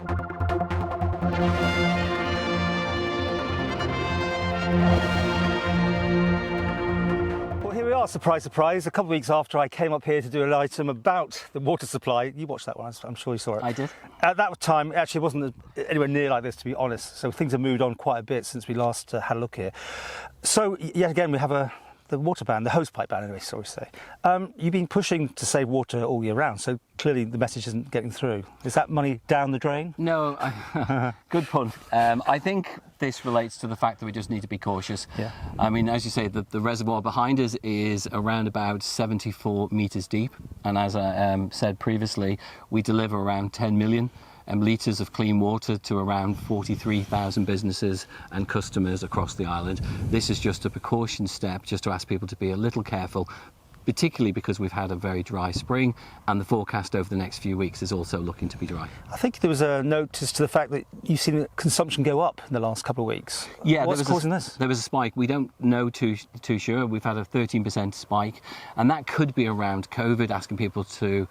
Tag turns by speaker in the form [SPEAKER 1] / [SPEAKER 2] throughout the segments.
[SPEAKER 1] Well, here we are, surprise, surprise, a couple of weeks after I came up here to do an item about the water supply. You watched that one, I'm sure you saw it.
[SPEAKER 2] I did.
[SPEAKER 1] At that time, it actually wasn't anywhere near like this, to be honest, so things have moved on quite a bit since we last had a look here. So, yet again, we have the water ban, the hosepipe ban, anyway, sorry to say. You've been pushing to save water all year round, so clearly the message isn't getting through. Is that money down the drain?
[SPEAKER 2] No, good pun. I think this relates to the fact that we just need to be cautious.
[SPEAKER 1] Yeah.
[SPEAKER 2] I mean, as you say, the reservoir behind us is around about 74 metres deep, and as I said previously, we deliver around 10 million litres of clean water to around 43,000 businesses and customers across the island. This is just a precaution step, just to ask people to be a little careful, particularly because we've had a very dry spring and the forecast over the next few weeks is also looking to be dry.
[SPEAKER 1] I think there was a notice to the fact that you've seen consumption go up in the last couple of weeks.
[SPEAKER 2] Yeah,
[SPEAKER 1] what's causing this?
[SPEAKER 2] There was a spike. We don't know too sure. We've had a 13% spike, and that could be around COVID, asking people to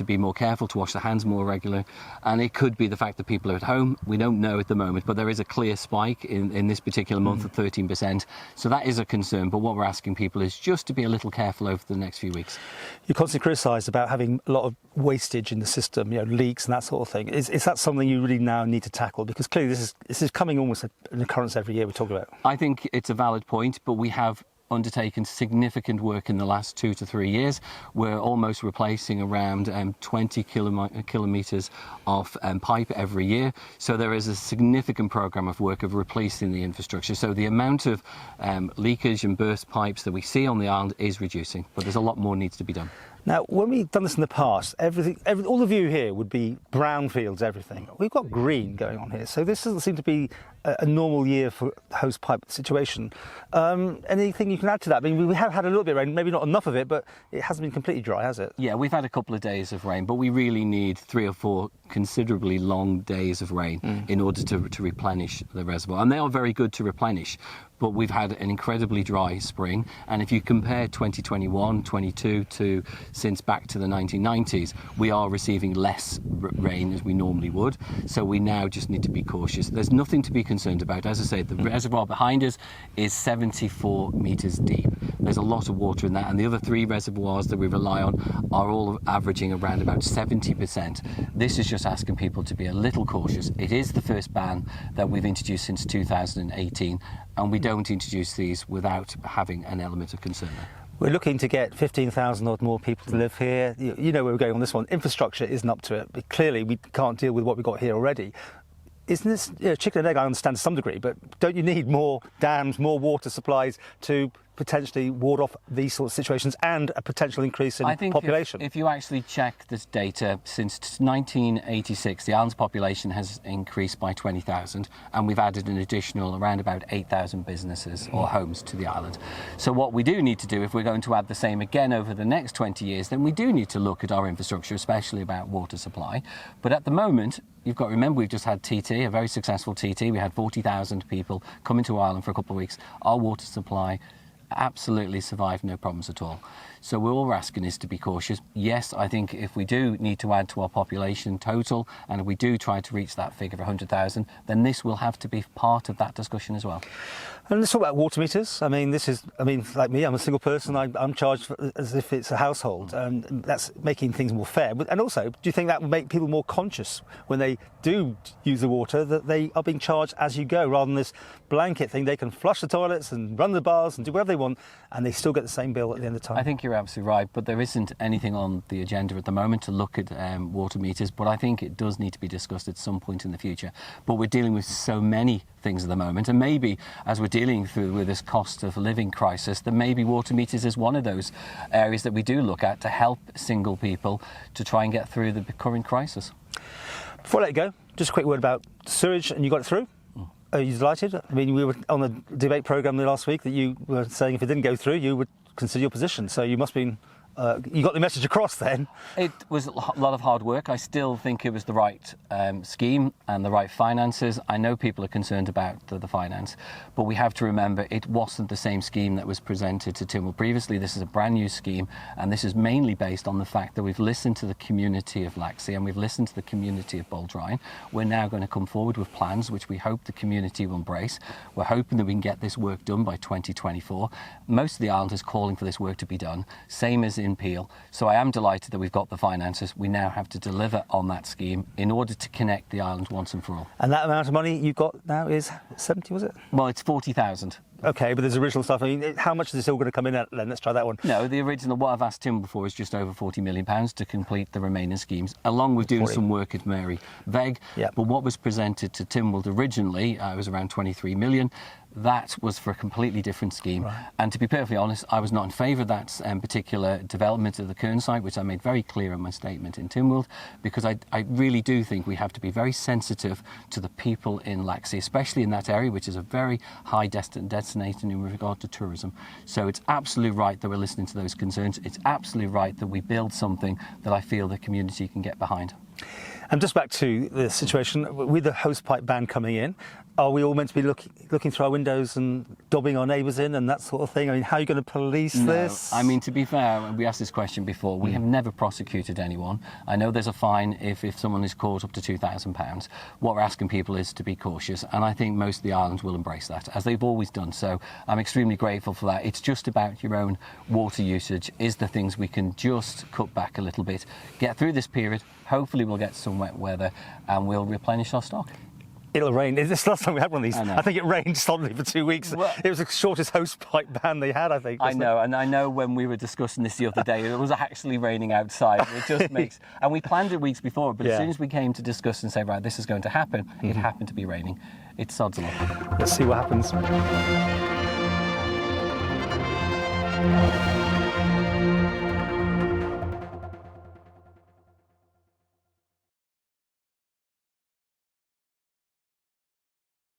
[SPEAKER 2] be more careful, to wash their hands more regularly, and it could be the fact that people are at home. We don't know at the moment, but there is a clear spike in this particular month of 13%, so that is a concern. But what we're asking people is just to be a little careful over the next few weeks. You're
[SPEAKER 1] constantly criticised about having a lot of wastage in the system, leaks and that sort of thing. Is that something you really now need to tackle? Because clearly this is coming almost an occurrence every year we talk about.
[SPEAKER 2] I think it's a valid point, but we have undertaken significant work in the last 2 to 3 years. We're almost replacing around 20 kilometres of pipe every year. So there is a significant programme of work of replacing the infrastructure. So the amount of leakage and burst pipes that we see on the island is reducing, but there's a lot more needs to be done.
[SPEAKER 1] Now, when we've done this in the past, all the view here would be brownfields, everything. We've got green going on here, so this doesn't seem to be a normal year for the hosepipe situation. Anything you can add to that? I mean, we have had a little bit of rain, maybe not enough of it, but it hasn't been completely dry, has it? Yeah, we've had a couple of days of rain, but we really need 3 or 4 considerably long days of rain in order to replenish the reservoir. And they are very good to replenish, but we've had an incredibly dry spring. And if you compare 2021, 22 to since back to the 1990s, we are receiving less rain as we normally would. So we now just need to be cautious. There's nothing to be concerned about. As I say, the reservoir behind us is 74 metres deep. There's a lot of water in that, and the other 3 reservoirs that we rely on are all averaging around about 70%. This is just asking people to be a little cautious. It is the first ban that we've introduced since 2018, and we don't introduce these without having an element of concern there. We're looking to get 15,000 odd more people to live here. You know where we're going on this one. Infrastructure isn't up to it, but clearly we can't deal with what we've got here already. Isn't this chicken and egg? I understand to some degree, but don't you need more dams, more water supplies to potentially ward off these sorts of situations and a potential increase in population? If you actually check this data, since 1986, the island's population has increased by 20,000, and we've added an additional around about 8,000 businesses or homes to the island. So what we do need to do, if we're going to add the same again over the next 20 years, then we do need to look at our infrastructure, especially about water supply. But at the moment, you've got to remember, we've just had TT, a very successful TT. We had 40,000 people come into Ireland for a couple of weeks. Our water supply absolutely survived, no problems at all. So all we're asking is to be cautious. Yes, I think if we do need to add to our population total, and if we do try to reach that figure of 100,000, then this will have to be part of that discussion as well. And let's talk about water meters. I mean, like me, I'm a single person. I'm charged as if it's a household, and that's making things more fair. And also, do you think that would make people more conscious when they do use the water, that they are being charged as you go, rather than this blanket thing? They can flush the toilets and run the bars and do whatever they want, and they still get the same bill at the end of the time. I think you're absolutely right, but there isn't anything on the agenda at the moment to look at water meters, but I think it does need to be discussed at some point in the future. But we're dealing with so many things at the moment, and maybe as we're dealing with this cost of living crisis, then maybe water meters is one of those areas that we do look at to help single people to try and get through the current crisis. Before I let you go, just a quick word about sewage, and you got it through? Are you delighted? I mean, we were on a debate programme last week that you were saying if it didn't go through, you would consider your position. So you must have been You got the message across then.
[SPEAKER 2] It was a lot of hard work. I still think it was the right scheme and the right finances. I know people are concerned about the finance, but we have to remember it wasn't the same scheme that was presented to Tynwald previously. This is a brand new scheme, and this is mainly based on the fact that we've listened to the community of Laxey and we've listened to the community of Bowldrine. We're now going to come forward with plans which we hope the community will embrace. We're hoping that we can get this work done by 2024. Most of the island is calling for this work to be done, same as in Peel. So I am delighted that we've got the finances. We now have to deliver on that scheme in order to connect the island once and for all.
[SPEAKER 1] And that amount of money you've got now is 70, was it?
[SPEAKER 2] Well, it's 40,000.
[SPEAKER 1] Okay, but there's original stuff. I mean, how much is this all going to come in at then? Let's try that one.
[SPEAKER 2] No, the original, what I've asked Tim before, is just over £40 million to complete the remaining schemes, along with doing
[SPEAKER 1] 40.
[SPEAKER 2] some work at Mary Veg.
[SPEAKER 1] Yep.
[SPEAKER 2] But what was presented to Tynwald originally was around 23 million. That was for a completely different scheme.
[SPEAKER 1] Right.
[SPEAKER 2] And to be perfectly honest, I was not in favour of that particular development of the Cairn site, which I made very clear in my statement in Tynwald, because I really do think we have to be very sensitive to the people in Laxey, especially in that area, which is a very high destination in regard to tourism. So it's absolutely right that we're listening to those concerns. It's absolutely right that we build something that I feel the community can get behind.
[SPEAKER 1] And just back to the situation, with the hosepipe ban coming in, are we all meant to be looking through our windows and dobbing our neighbours in and that sort of thing? I mean, how are you going to police this?
[SPEAKER 2] I mean, to be fair, we asked this question before. We have never prosecuted anyone. I know there's a fine if someone is caught up to £2,000. What we're asking people is to be cautious, and I think most of the islands will embrace that, as they've always done. So I'm extremely grateful for that. It's just about your own water usage is the things we can just cut back a little bit, get through this period. Hopefully we'll get some wet weather and we'll replenish our stock.
[SPEAKER 1] It'll rain. This last time we had one of these, I think it rained solidly for 2 weeks.
[SPEAKER 2] Well,
[SPEAKER 1] it was the shortest hosepipe ban they had, I think.
[SPEAKER 2] I know, and I know when we were discussing this the other day, it was actually raining outside. It just makes, and we planned it weeks before, but as soon as we came to discuss and say, right, this is going to happen, it happened to be raining. It's sod's law.
[SPEAKER 1] Let's see what happens.